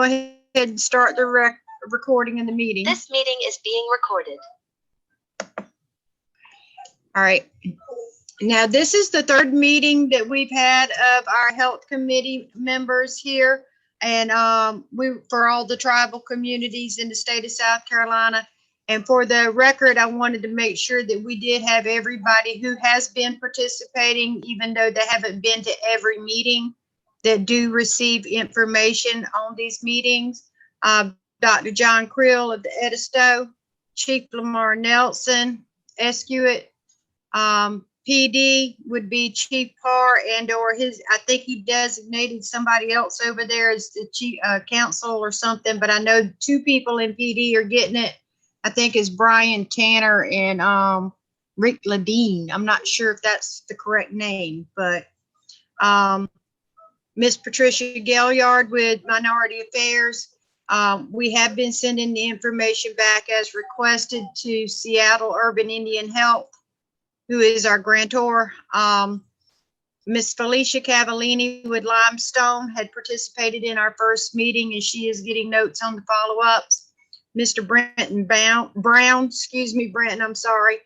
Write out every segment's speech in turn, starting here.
ahead and start the recording in the meeting. This meeting is being recorded. All right. Now, this is the third meeting that we've had of our health committee members here. And for all the tribal communities in the state of South Carolina. And for the record, I wanted to make sure that we did have everybody who has been participating, even though they haven't been to every meeting, that do receive information on these meetings. Dr. John Creel of the Edisto, Chief Lamar Nelson, Escuit, PD would be Chief Parr or I think he designated somebody else over there as the chief counsel or something, but I know two people in PD are getting it. I think it's Brian Tanner and Rick Ladine. I'm not sure if that's the correct name, but Miss Patricia Gaillard with Minority Affairs. We have been sending the information back as requested to Seattle Urban Indian Health, who is our grantor. Miss Felicia Cavallini with Limestone had participated in our first meeting, and she is getting notes on the follow-ups. Mr. Brenton Brown, excuse me, Brenton, I'm sorry,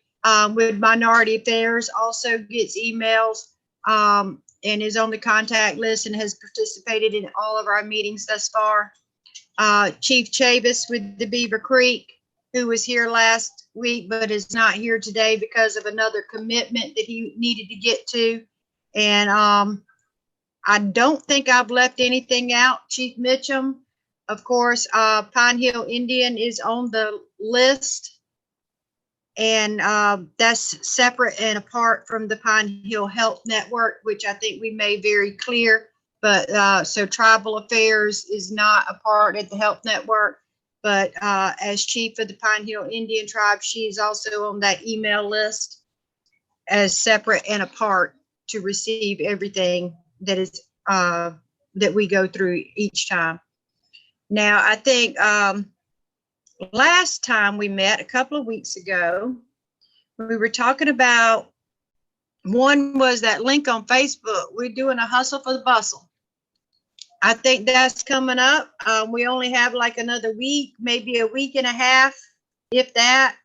with Minority Affairs also gets emails and is on the contact list and has participated in all of our meetings thus far. Chief Chavis with the Beaver Creek, who was here last week but is not here today because of another commitment that he needed to get to. And I don't think I've left anything out. Chief Mitchum, of course, Pine Hill Indian is on the list, and that's separate and apart from the Pine Hill Health Network, which I think we made very clear. But so Tribal Affairs is not a part of the Health Network. But as chief of the Pine Hill Indian Tribe, she is also on that email list as separate and apart to receive everything that is that we go through each time. Now, I think last time we met a couple of weeks ago, we were talking about, one was that link on Facebook. We're doing a hustle for the bustle. I think that's coming up. We only have like another week, maybe a week and a half, if that,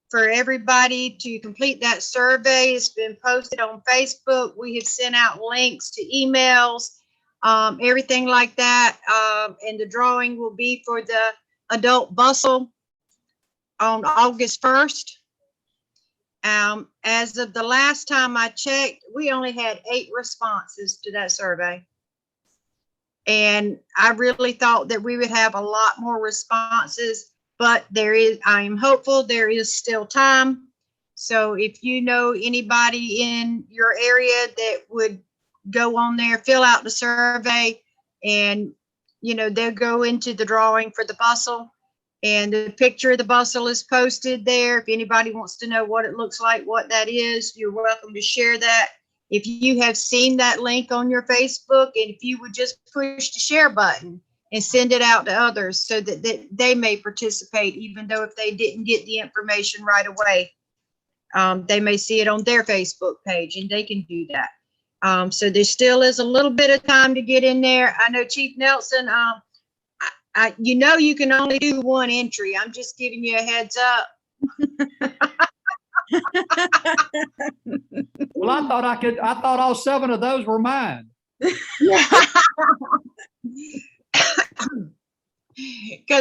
for everybody to complete that survey. It's been posted on Facebook. We have sent out links to emails, everything like that. And the drawing will be for the adult bustle on August 1st. As of the last time I checked, we only had 8 responses to that survey. And I really thought that we would have a lot more responses, but I am hopeful there is still time. So if you know anybody in your area that would go on there, fill out the survey, and they'll go into the drawing for the bustle, and the picture of the bustle is posted there. If anybody wants to know what it looks like, what that is, you're welcome to share that. If you have seen that link on your Facebook, and if you would just push the share button and send it out to others so that they may participate, even though if they didn't get the information right away, they may see it on their Facebook page and they can do that. So there still is a little bit of time to get in there. I know Chief Nelson, you can only do 1 entry. I'm just giving you a heads up. Well, I thought all 7 of those were mine. Because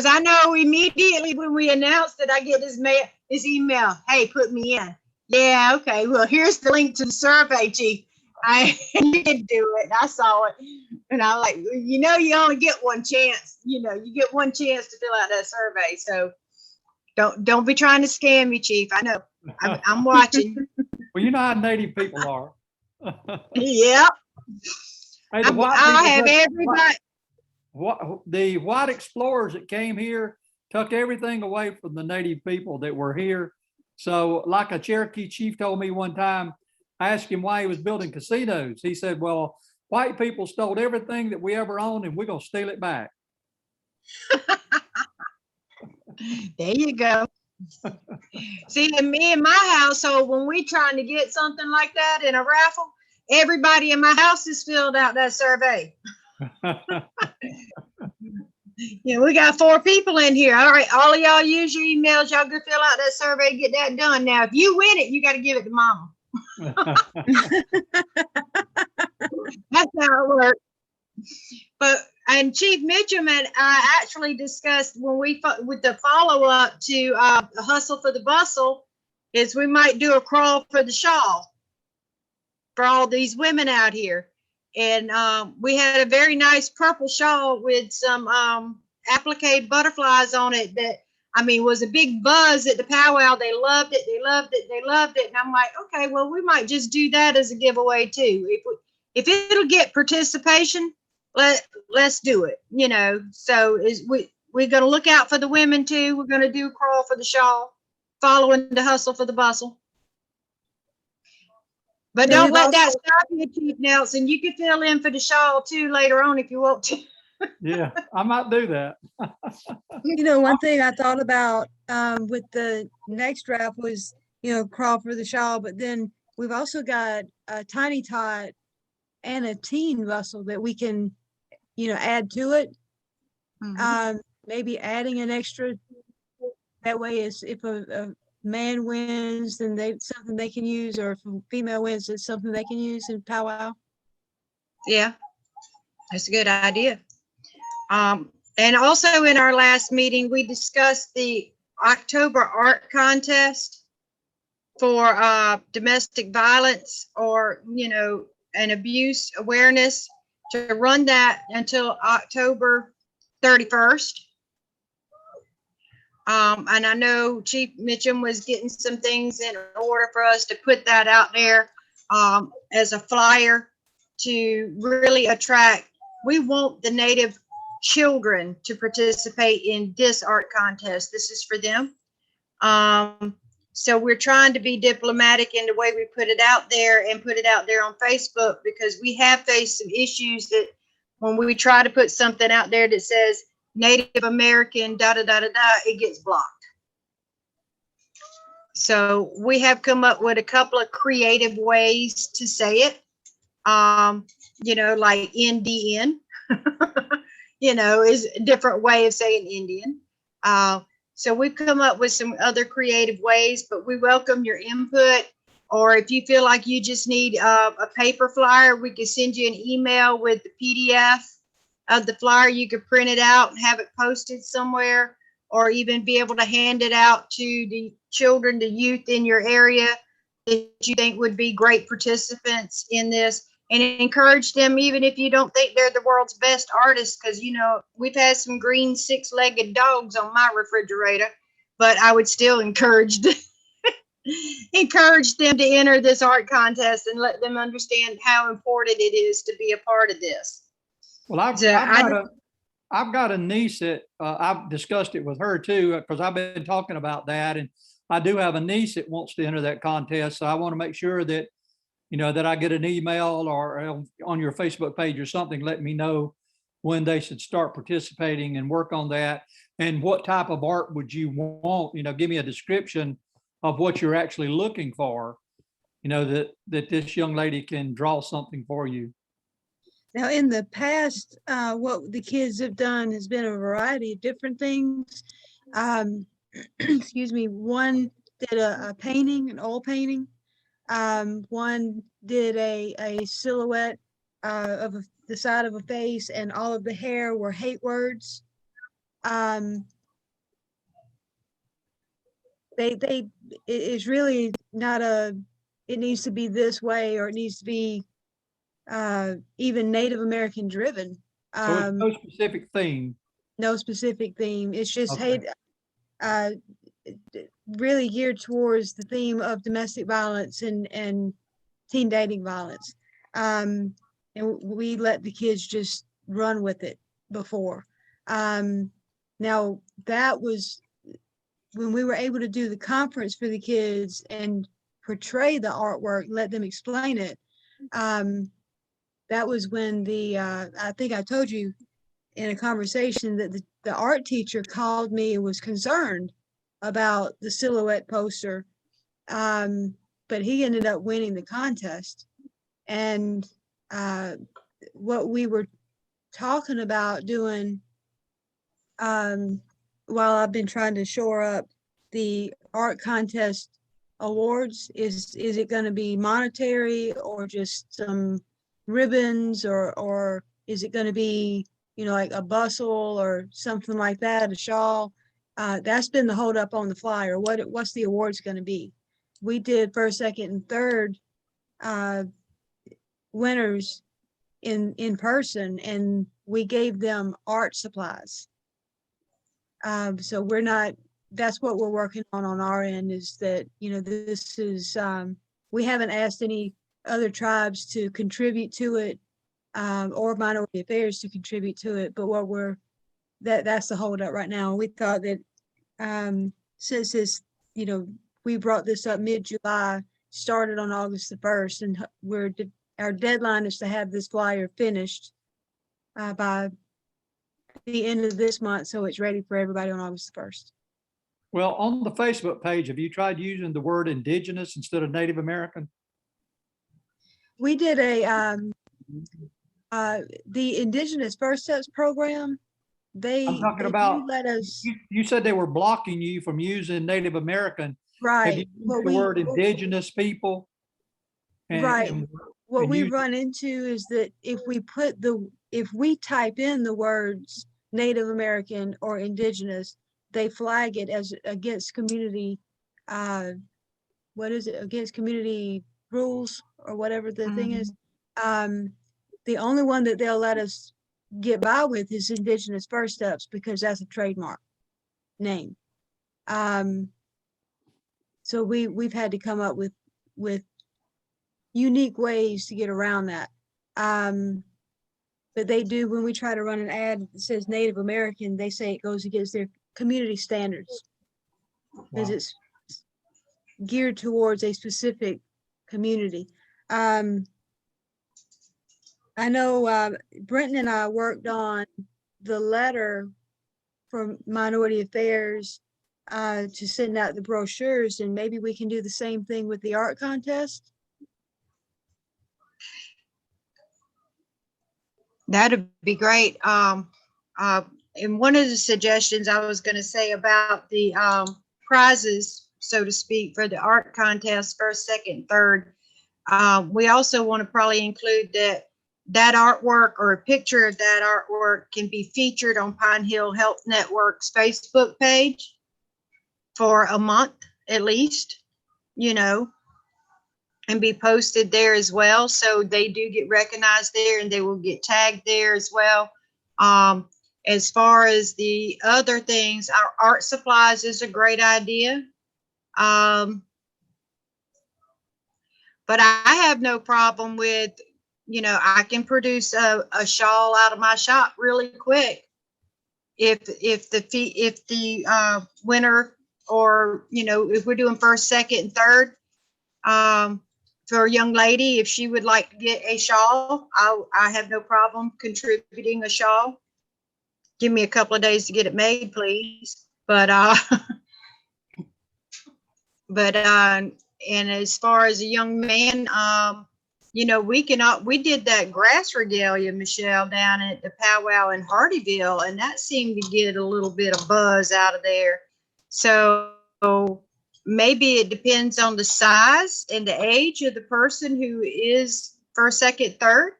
I know immediately when we announced it, I get this email, hey, put me in. Yeah, okay, well, here's the link to the survey, Chief. You did do it. I saw it. And I'm like, you only get 1 chance. You get 1 chance to fill out that survey. So don't be trying to scam me, Chief. I know. I'm watching. Well, you know how Native people are. Yep. Hey, I'll have everybody. The white explorers that came here took everything away from the Native people that were here. So like a Cherokee chief told me one time, I asked him why he was building casinos. He said, well, white people stole everything that we ever owned and we're going to steal it back. There you go. See, me in my household, when we trying to get something like that in a raffle, everybody in my house has filled out that survey. Yeah, we got 4 people in here. All right, all of y'all use your emails. Y'all go fill out that survey, get that done. Now, if you win it, you got to give it to mama. That's how it works. But, and Chief Mitchum and I actually discussed when with the follow up to the hustle for the bustle is we might do a crawl for the shawl for all these women out here. And we had a very nice purple shawl with some applique butterflies on it that, I mean, was a big buzz at the powwow. They loved it. They loved it. They loved it. And I'm like, okay, well, we might just do that as a giveaway too. If it'll get participation, let's do it. You know, so we're going to look out for the women too. We're going to do a crawl for the shawl, following the hustle for the bustle. But Yeah, don't we've let that also- stop you, Chief Nelson. You can fill in for the shawl too later on if you want to. Yeah, I might do that. You know, one thing I thought about with the next draft was, you know, crawl for the shawl, but then we've also got a tiny tot and a teen rustle that we can, you know, add to it. Maybe adding an extra that way is if a man wins, then something they can use, or if a female wins, it's something they can use in powwow. Yeah, that's a good idea. And also in our last meeting, we discussed the October art contest for domestic violence or, you know, an abuse awareness, to run that until October 31st. And I know Chief Mitchum was getting some things in order for us to put that out there as a flyer to really attract. We want the Native children to participate in this art contest. This is for them. So we're trying to be diplomatic in the way we put it out there and put it out there on Facebook, because we have faced some issues that when we try to put something out there that says Native American, da da da da da, it gets blocked. So we have come up with a couple of creative ways to say it. You know, like Indian, you know, is a different way of saying Indian. So we've come up with some other creative ways, but we welcome your input. Or if you feel like you just need a paper flyer, we can send you an email with the PDF of the flyer. You could print it out and have it posted somewhere, or even be able to hand it out to the children, the youth in your area that you think would be great participants in this, and encourage them, even if you don't think they're the world's best artists, because, you know, we've had some green 6-legged dogs on my refrigerator, but I would still encourage them to enter this art contest and let them understand how important it is to be a part of this. Well, I've got a niece that I've discussed it with her too, because I've been talking about that, and I do have a niece that wants to enter that contest. So I want to make sure that, you know, that I get an email or on your Facebook page or something, let me know when they should start participating and work on that. And what type of art would you want? You know, give me a description of what you're actually looking for, you know, that this young lady can draw something for you. Now, in the past, what the kids have done has been a variety of different things. Excuse me, one did a painting, an oil painting. One did a silhouette of the side of a face, and all of the hair were hate words. It is really not it needs to be this way, or it needs to be even Native American driven. So it's no specific theme. No specific theme. It's just Okay. hate, really geared towards the theme of domestic violence and teen dating violence. And we let the kids just run with it before. Now that was when we were able to do the conference for the kids and portray the artwork, let them explain it. That was when I think I told you in a conversation that the art teacher called me and was concerned about the silhouette poster. But he ended up winning the contest. And what we were talking about doing while I've been trying to shore up the art contest awards, is it going to be monetary or just some ribbons, or is it going to be, like a bustle or something like that, a shawl? That's been the holdup on the flyer. What's the awards going to be? We did first, second, and third winners in person, and we gave them art supplies. So that's what we're working on our end, is that, this is, we haven't asked any other tribes to contribute to it, or minority affairs to contribute to it, but that's the holdup right now. We thought that, since this, we brought this up mid-July, started on August the 1st, and our deadline is to have this flyer finished by the end of this month, so it's ready for everybody on August 1st. Well, on the Facebook page, have you tried using the word indigenous instead of Native American? We did the Indigenous First Steps program. I'm talking They about, do let us, you said they were blocking you from using Native American. Have you right. used the word indigenous people? Right. What and we use- run into is that if we type in the words Native American or Indigenous, they flag it as against community, against community rules or whatever the thing is. The only one that they'll let us get by with is Indigenous First Steps, because that's a trademark name. So we've had to come up with unique ways to get around that. But they do, when we try to run an ad that says Native American, they say it goes against their community standards, because it's geared towards a specific community. I know Brenton and I worked on the letter from Minority Affairs to send out the brochures, and maybe we can do the same thing with the art contest. That'd be great. And one of the suggestions I was going to say about the prizes, so to speak, for the art contest, first, second, third, we also want to probably include that artwork or a picture of that artwork can be featured on Pine Hill Health Network's Facebook page for a month at least, and be posted there as well. So they do get recognized there, and they will get tagged there as well. As far as the other things, our art supplies is a great idea. But I have no problem with, I can produce a shawl out of my shop really quick. If the winner, or, if we're doing first, second, and third, for a young lady, if she would like to get a shawl, I have no problem contributing a shawl. Give me a couple of days to get it made, please. But and as far as a young man, we did that grass regalia, Michelle, down at the powwow in Hardyville, and that seemed to get a little bit of buzz out of there. So maybe it depends on the size and the age of the person who is first, second, third,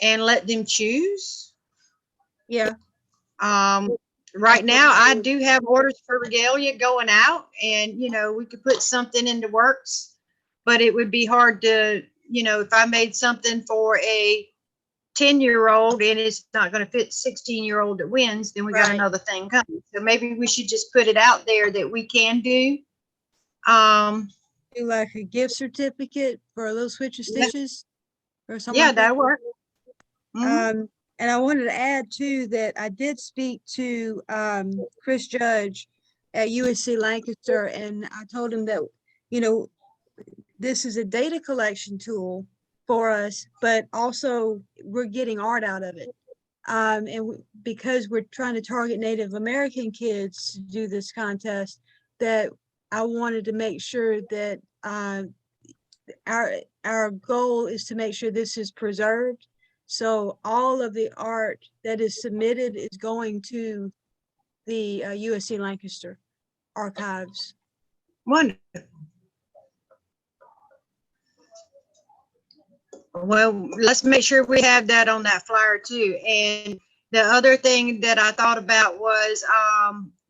and let them choose. Yeah. Right now, I do have orders for regalia going out, and, we could put something in the works, but it would be hard to, if I made something for a 10-year-old and it's not going to fit 16-year-old that wins, then we got another thing coming. So maybe we should just put it out there that we can do. Do like a gift certificate for a little switch of stitches or something. Yeah, like that. that'll work. Mm-hmm. And I wanted to add too that I did speak to Chris Judge at USC Lancaster, and I told him that, this is a data collection tool for us, but also we're getting art out of it. And because we're trying to target Native American kids to do this contest, that I wanted to make sure that our goal is to make sure this is preserved. So all of the art that is submitted is going to the USC Lancaster archives. Wonderful. Well, let's make sure we have that on that flyer too. And the other thing that I thought about was,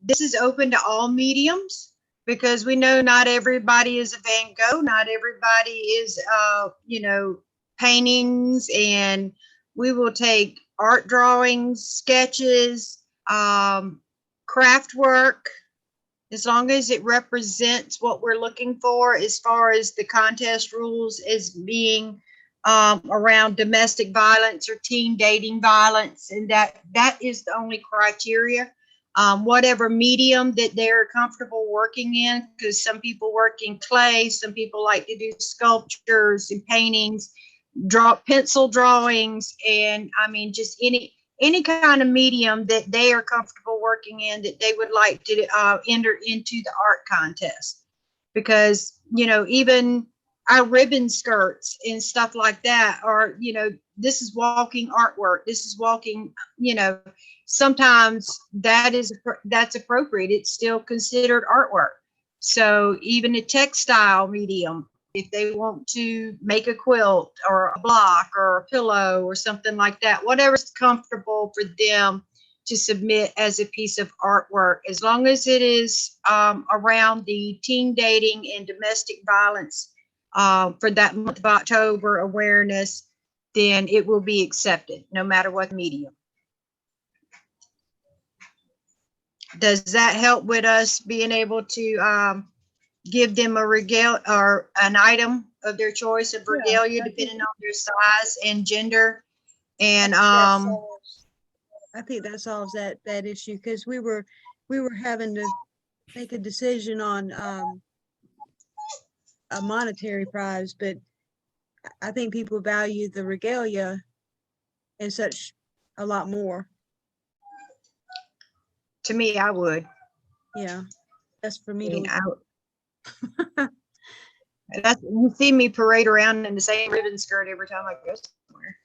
this is open to all mediums, because we know not everybody is a Van Gogh, not everybody is, paintings, and we will take art drawings, sketches, craft work, as long as it represents what we're looking for as far as the contest rules as being around domestic violence or teen dating violence, and that is the only criteria. Whatever medium that they're comfortable working in, because some people work in clay, some people like to do sculptures and paintings, draw pencil drawings, and I mean just any kind of medium that they are comfortable working in, that they would like to enter into the art contest. Because even our ribbon skirts and stuff like that are, this is walking artwork. This is walking, sometimes that's appropriate. It's still considered artwork. So even a textile medium, if they want to make a quilt or a block or a pillow or something like that, whatever's comfortable for them to submit as a piece of artwork, as long as it is around the teen dating and domestic violence for that month of October awareness, then it will be accepted no matter what medium. Does that help with us being able to give them a regalia or an item of their choice of regalia, depending on their size and gender? And I think that solves that issue, because we were having to make a decision on a monetary prize, but I think people value the regalia and such a lot more. to me, I would. Yeah, that's for me I mean, to. that's, you see me parade around in the same ribbon skirt every time I go somewhere.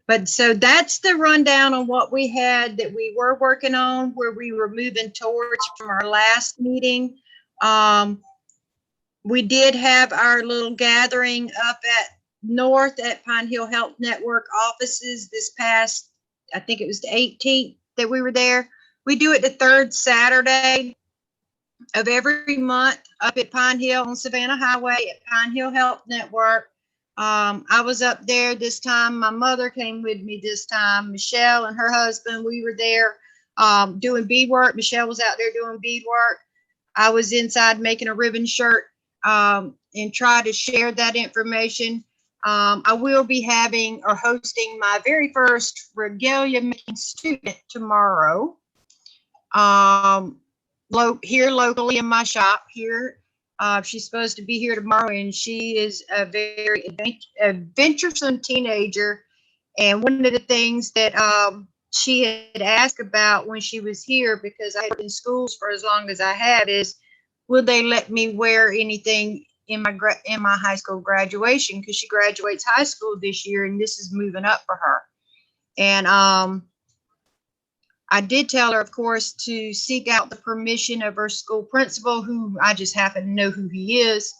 But so that's the rundown on what we had that we were working on, where we were moving towards from our last meeting. We did have our little gathering up at North at Pine Hill Health Network offices this past, I think it was the 18th that we were there. We do it the third Saturday of every month up at Pine Hill on Savannah Highway at Pine Hill Health Network. I was up there this time. My mother came with me this time. Michelle and her husband, we were there doing beadwork. Michelle was out there doing beadwork. I was inside making a ribbon shirt and try to share that information. I will be having or hosting my very first regalia making student tomorrow. Here locally in my shop here. She's supposed to be here tomorrow, and she is a very adventuresome teenager. And one of the things that she had asked about when she was here, because I had been in schools for as long as I have, is will they let me wear anything in my high school graduation? Because she graduates high school this year, and this is moving up for her. And I did tell her, of course, to seek out the permission of her school principal, who I just happen to know who he is.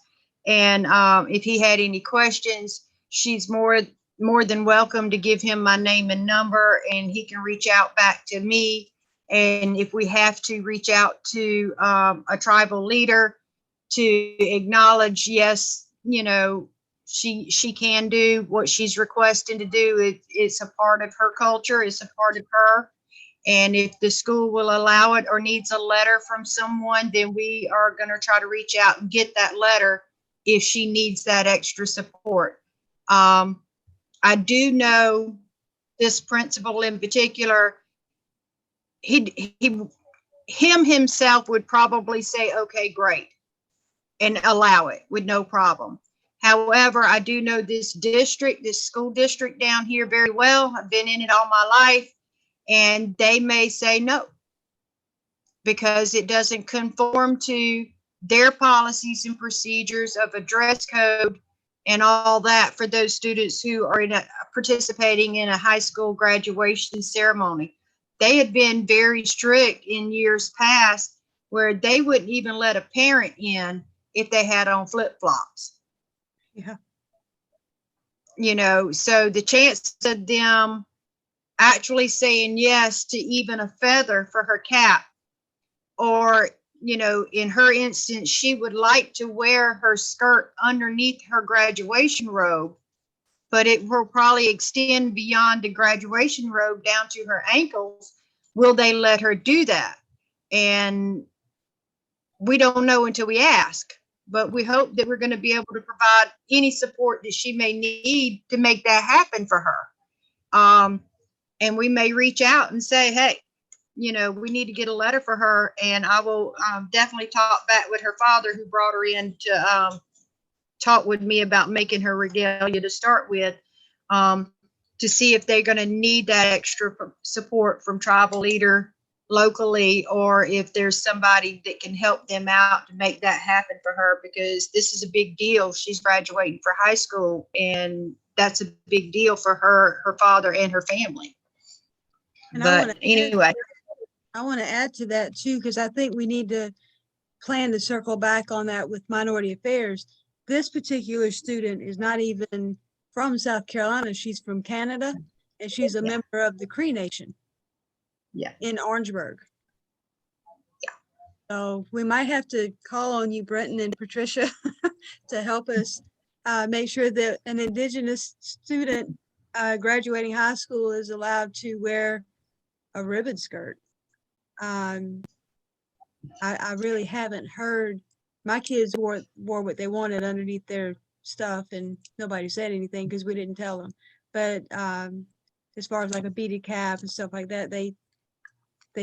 And if he had any questions, she's more than welcome to give him my name and number, and he can reach out back to me. And if we have to reach out to a tribal leader to acknowledge, yes, she can do what she's requesting to do. It's a part of her culture. It's a part of her. And if the school will allow it or needs a letter from someone, then we are going to try to reach out and get that letter if she needs that extra support. I do know this principal in particular, himself would probably say, okay, great, and allow it with no problem. However, I do know this school district down here very well. I've been in it all my life. And they may say no, because it doesn't conform to their policies and procedures of a dress code and all that for those students who are in a participating in a high school graduation ceremony. They had been very strict in years past where they wouldn't even let a parent in if they had on flip-flops. Yeah. You know, so the chance of them actually saying yes to even a feather for her cap, or, you know, in her instance, she would like to wear her skirt underneath her graduation robe, but it will probably extend beyond the graduation robe down to her ankles. Will they let her do that? And we don't know until we ask, but we hope that we're going to be able to provide any support that she may need to make that happen for her. And we may reach out and say, hey, you know, we need to get a letter for her. And I will definitely talk back with her father, who brought her in to talk with me about making her regalia to start with, to see if they're going to need that extra support from tribal leader locally, or if there's somebody that can help them out to make that happen for her, because this is a big deal. She's graduating for high school, and that's a big deal for her father and her family. And But anyway, I want to add to that too, because I think we need to plan to circle back on that with Minority Affairs. This particular student is not even from South Carolina. She's from Canada, and she's a member of the Cree Nation. Yeah. In Orangeburg. Yeah. So we might have to call on you, Brenton and Patricia, to help us make sure that an Indigenous student graduating high school is allowed to wear a ribbon skirt. I really haven't heard. My kids wore what they wanted underneath their stuff, and nobody said anything because we didn't tell them. But as far as like a beaded cap and stuff like that, they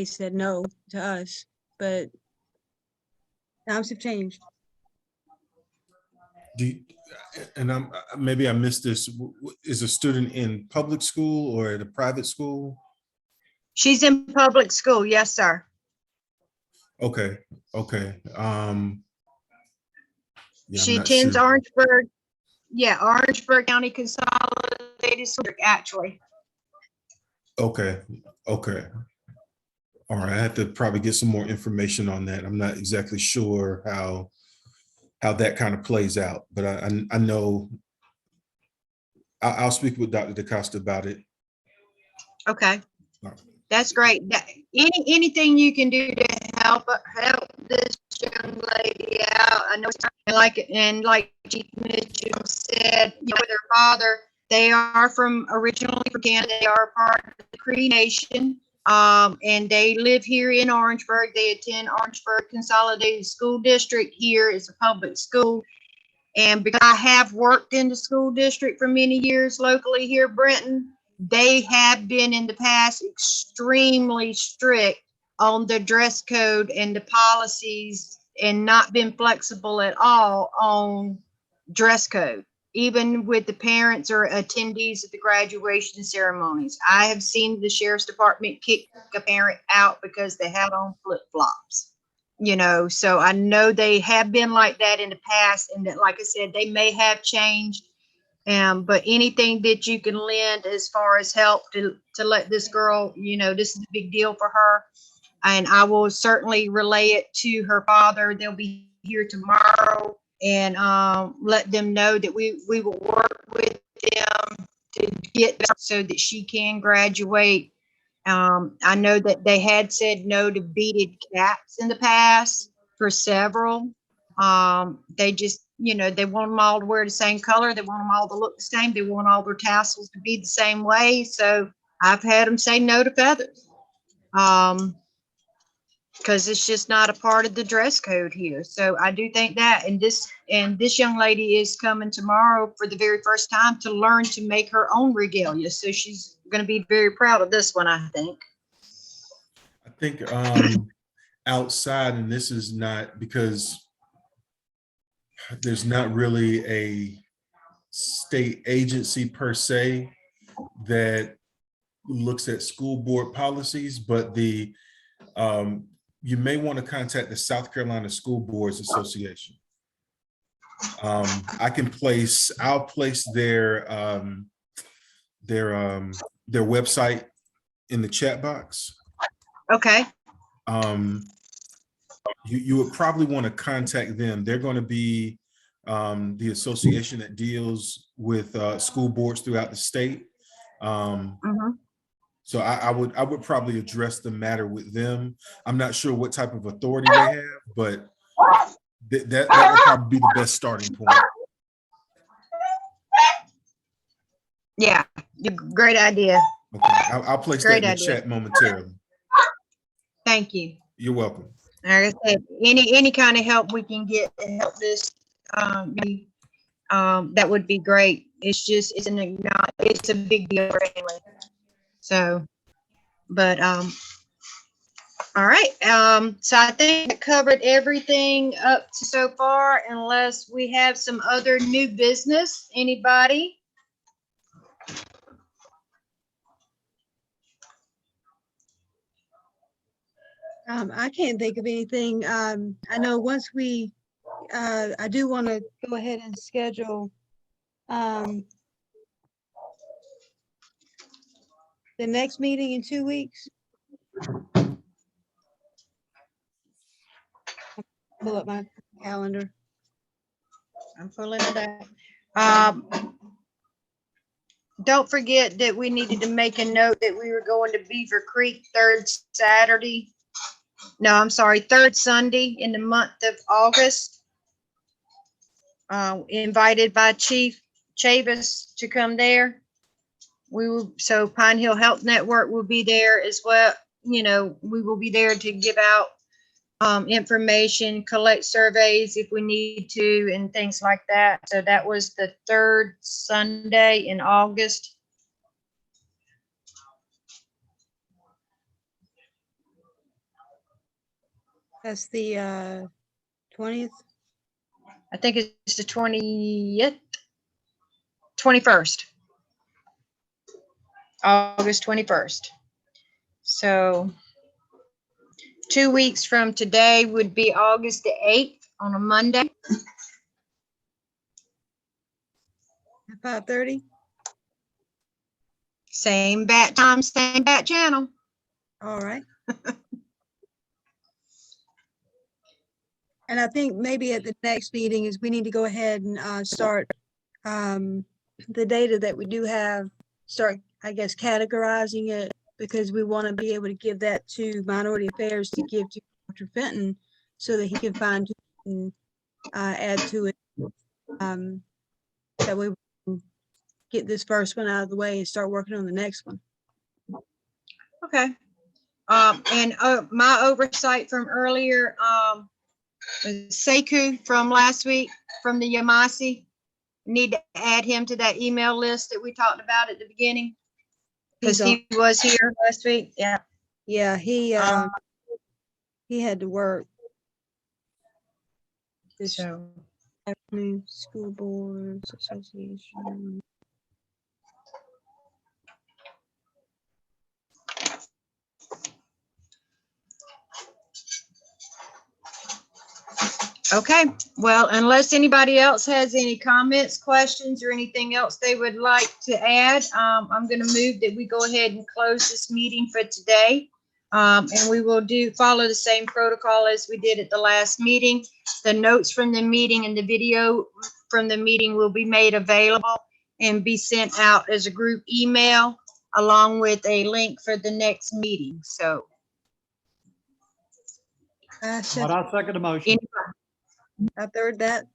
said no to us. But times have changed. And maybe I missed this. Is a student in public school or at a private school? she's in public school. Yes, sir. Okay. Yeah, I'm She not attends sure. Orangeburg. Yeah, Orangeburg County Consolidated School District, actually. Okay. All right, I have to probably get some more information on that. I'm not exactly sure how that kind of plays out, but I know I'll speak with Dr. DaCosta about it. Okay. All right. That's great. Anything you can do to help this young lady out. I know it's not like it, and like Chief Mitchell said, you know, with her father, they are originally from Canada. They are part of the Cree Nation, and they live here in Orangeburg. They attend Orangeburg Consolidated School District. Here is a public school, and because I have worked in the school district for many years locally here, Brenton, they have been in the past extremely strict on the dress code and the policies, and not been flexible at all on dress code, even with the parents or attendees at the graduation ceremonies. I have seen the sheriff's department kick a parent out because they had on flip-flops. You know, so I know they have been like that in the past, and that, like I said, they may have changed. But anything that you can lend as far as help to let this girl, you know, this is a big deal for her. And I will certainly relay it to her father. They'll be here tomorrow, and let them know that we will work with them to get so that she can graduate. I know that they had said no to beaded caps in the past for several. They just, you know, they want them all to wear the same color. They want them all to look the same. They want all their tassels to be the same way. So I've had them say no to feathers. Because it's just not a part of the dress code here. So I do think that, and this young lady is coming tomorrow for the very first time to learn to make her own regalia. So she's going to be very proud of this one, I think. I think outside, and this is not because there's not really a state agency per se that looks at school board policies, but you may want to contact the South Carolina School Boards Association. I'll place their their website in the chat box. Okay, You would probably want to contact them. They're going to be the association that deals with school boards throughout the state. mhm. So I would probably address the matter with them. I'm not sure what type of authority they have, but that would probably be the best starting point. Yeah, great idea. Okay, I'll place that Great in the idea. chat momentarily. Thank you. You're welcome. Like I said, any kind of help we can get to help this, that would be great. It's just, it's a big deal for family. So, but, all right. So I think I covered everything up to so far, unless we have some other new business. Anybody? I can't think of anything. I know once I do want to go ahead and schedule, the next meeting in 2 weeks. Pull up my calendar. I'm pulling it out. Don't forget that we needed to make a note that we were going to Beaver Creek third Sunday in the month of August. Invited by Chief Chavis to come there. So Pine Hill Health Network will be there as well. We will be there to give out information, collect surveys if we need to, and things like that. So that was the third Sunday in August. That's the 20th. I think it's the 20th, 21st. August 21st. So 2 weeks from today would be August the 8th on a Monday. At 5:30. Same bat time, same bat channel. All right. And I think maybe at the next meeting is we need to go ahead and start the data that we do have, start, I guess, categorizing it, because we want to be able to give that to Minority Affairs to give to Dr. Fenton so that he can find and add to it. That way we can get this first one out of the way and start working on the next one. Okay. And my oversight from earlier, Sekou from last week from the Yamasi. Need to add him to that email list that we talked about at the beginning. Because he was here last week. Yeah. Yeah, he had to work this So, afternoon. School Boards Association. okay. Well, unless anybody else has any comments, questions, or anything else they would like to add, I'm going to move that we go ahead and close this meeting for today. And we will follow the same protocol as we did at the last meeting. The notes from the meeting and the video from the meeting will be made available and be sent out as a group email along with a link for the next meeting. So. I But I second the motion. third that.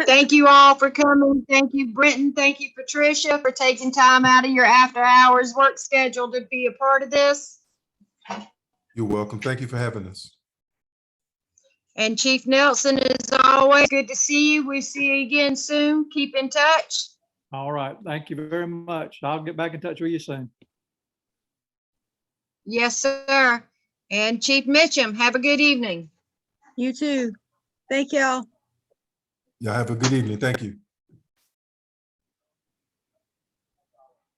Thank you all for coming. Thank you, Brenton. Thank you, Patricia, for taking time out of your after hours work schedule to be a part of this. You're welcome. Thank you for having us. And Chief Nelson, as always, good to see you. We'll see you again soon. Keep in touch. All right. Thank you very much. I'll get back in touch with you soon. Yes, sir. And Chief Mitchum, have a good evening. You too. Thank y'all. Y'all have a good evening. Thank you.